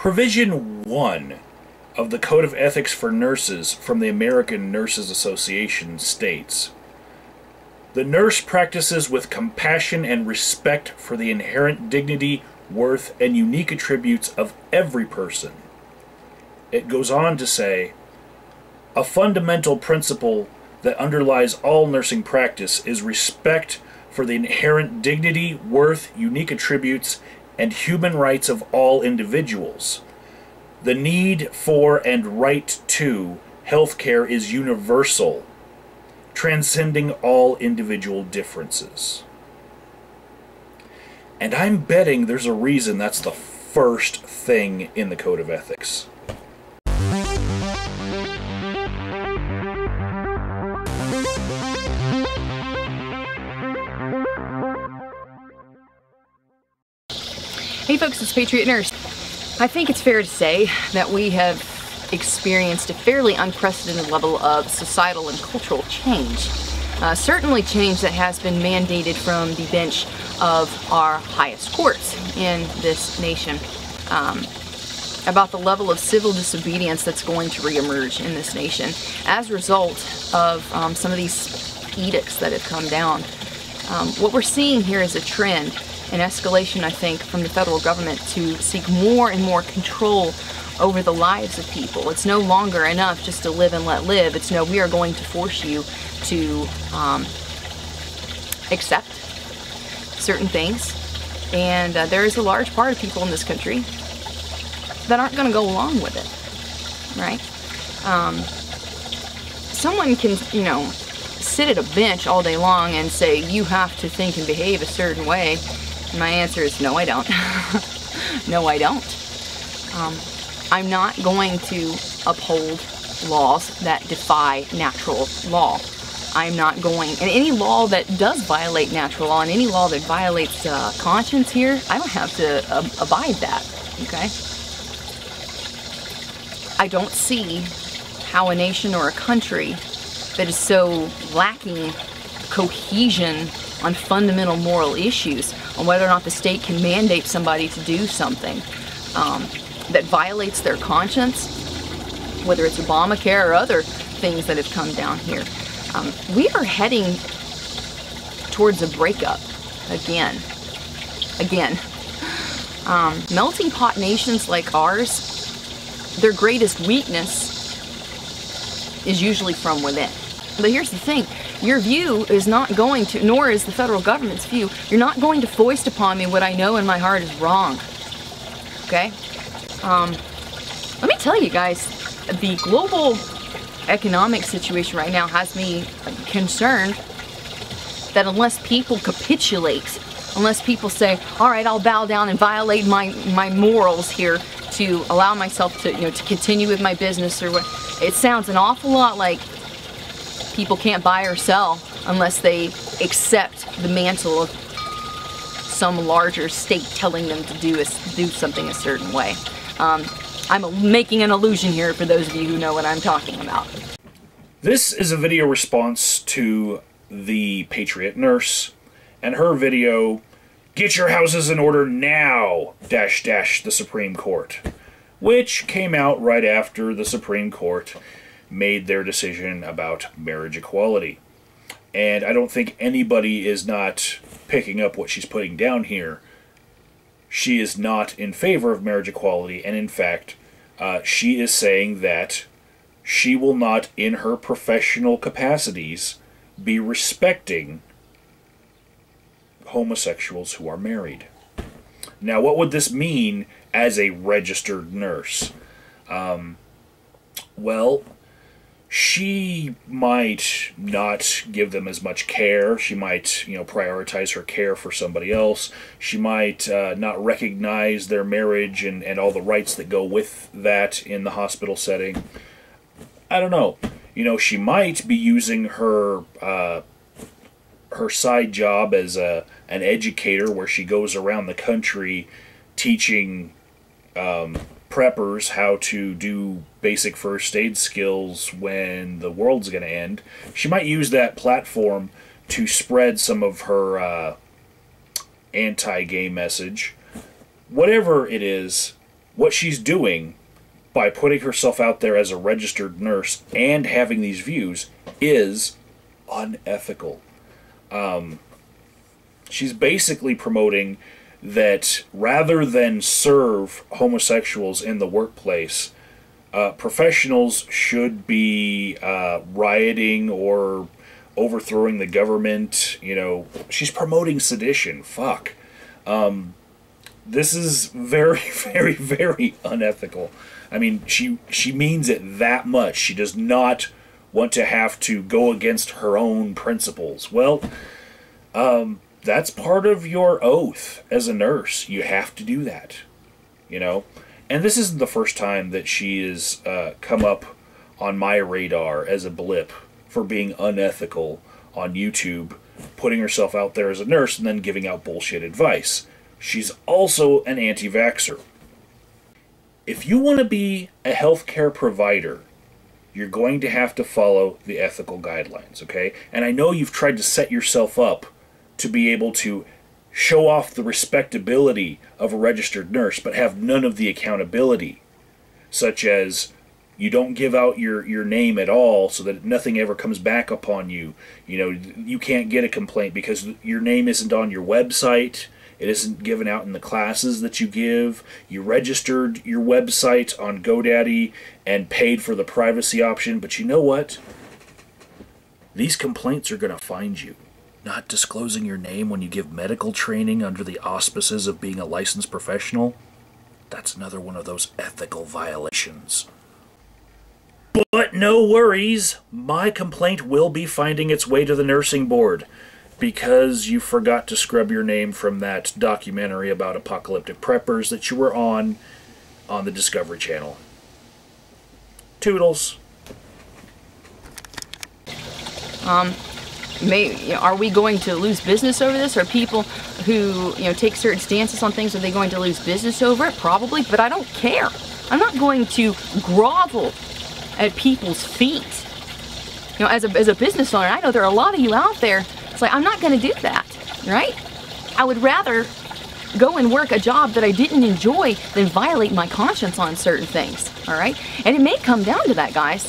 Provision 1 of the Code of Ethics for Nurses from the American Nurses Association states, "The nurse practices with compassion and respect for the inherent dignity, worth, and unique attributes of every person." It goes on to say, "A fundamental principle that underlies all nursing practice is respect for the inherent dignity, worth, unique attributes, and human rights of all individuals. The need for and right to healthcare is universal, transcending all individual differences." And I'm betting there's a reason that's the first thing in the Code of Ethics. Hey folks, it's Patriot Nurse. I think it's fair to say that we have experienced a fairly unprecedented level of societal and cultural change. Certainly change that has been mandated from the bench of our highest courts in this nation. About the level of civil disobedience that's going to reemerge in this nation as a result of some of these edicts that have come down. What we're seeing here is a trend, an escalation, I think, from the federal government to seek more and more control over the lives of people. It's no longer enough just to live and let live. It's no, we are going to force you to accept certain things. And there is a large part of people in this country that aren't going to go along with it, right? Someone can, you know, sit at a bench all day long and say, you have to think and behave a certain way. And my answer is, no, I don't. No, I don't. I'm not going to uphold laws that defy natural law. I'm not going, and any law that does violate natural law and any law that violates conscience here, I don't have to abide that, okay? I don't see how a nation or a country that is so lacking cohesion on fundamental moral issues, on whether or not the state can mandate somebody to do something that violates their conscience, whether it's Obamacare or other things that have come down here. We are heading towards a breakup again. Melting pot nations like ours, their greatest weakness is usually from within. But here's the thing, your view is not going to, nor is the federal government's view, you're not going to foist upon me what I know in my heart is wrong. Okay? Let me tell you guys, the global economic situation right now has me concerned that unless people capitulate, unless people say, all right, I'll bow down and violate my morals here to allow myself to, you know, to continue with my business or what, it sounds an awful lot like people can't buy or sell unless they accept the mantle of some larger state telling them to do something a certain way. I'm making an allusion here for those of you who know what I'm talking about. This is a video response to the Patriot Nurse and her video, "Get your houses in order now, .. the Supreme Court," which came out right after the Supreme Court made their decision about marriage equality. And I don't think anybody is not picking up what she's putting down here. She is not in favor of marriage equality, and in fact, she is saying that she will not, in her professional capacities, be respecting homosexuals who are married. Now, what would this mean as a registered nurse? Well, she might not give them as much care. She might, you know, prioritize her care for somebody else. She might not recognize their marriage and all the rights that go with that in the hospital setting. I don't know. You know, she might be using her her side job as an educator, where she goes around the country teaching preppers how to do basic first aid skills when the world's going to end. She might use that platform to spread some of her anti-gay message. Whatever it is, what she's doing by putting herself out there as a registered nurse and having these views is unethical. She's basically promoting that rather than serve homosexuals in the workplace, professionals should be rioting or overthrowing the government. You know, she's promoting sedition. Fuck. This is very, very, very unethical. I mean, she means it that much. She does not want to have to go against her own principles. Well, that's part of your oath as a nurse. You have to do that, you know. And this isn't the first time that she has come up on my radar as a blip for being unethical on YouTube, putting herself out there as a nurse and then giving out bullshit advice. She's also an anti-vaxxer. If you want to be a healthcare provider, you're going to have to follow the ethical guidelines, okay? And I know you've tried to set yourself up to be able to show off the respectability of a registered nurse, but have none of the accountability, such as you don't give out your name at all so that nothing ever comes back upon you. You know, you can't get a complaint because your name isn't on your website. It isn't given out in the classes that you give. You registered your website on GoDaddy and paid for the privacy option, but you know what? These complaints are going to find you. Not disclosing your name when you give medical training under the auspices of being a licensed professional, that's another one of those ethical violations. But no worries, my complaint will be finding its way to the nursing board because you forgot to scrub your name from that documentary about apocalyptic preppers that you were on the Discovery Channel. Toodles. Are we going to lose business over this? Are people who, take certain stances on things, are they going to lose business over it? Probably, but I don't care. I'm not going to grovel at people's feet. As a business owner, I know there are a lot of you out there. It's like, I'm not going to do that, right? I would rather go and work a job that I didn't enjoy than violate my conscience on certain things, all right? And it may come down to that, guys.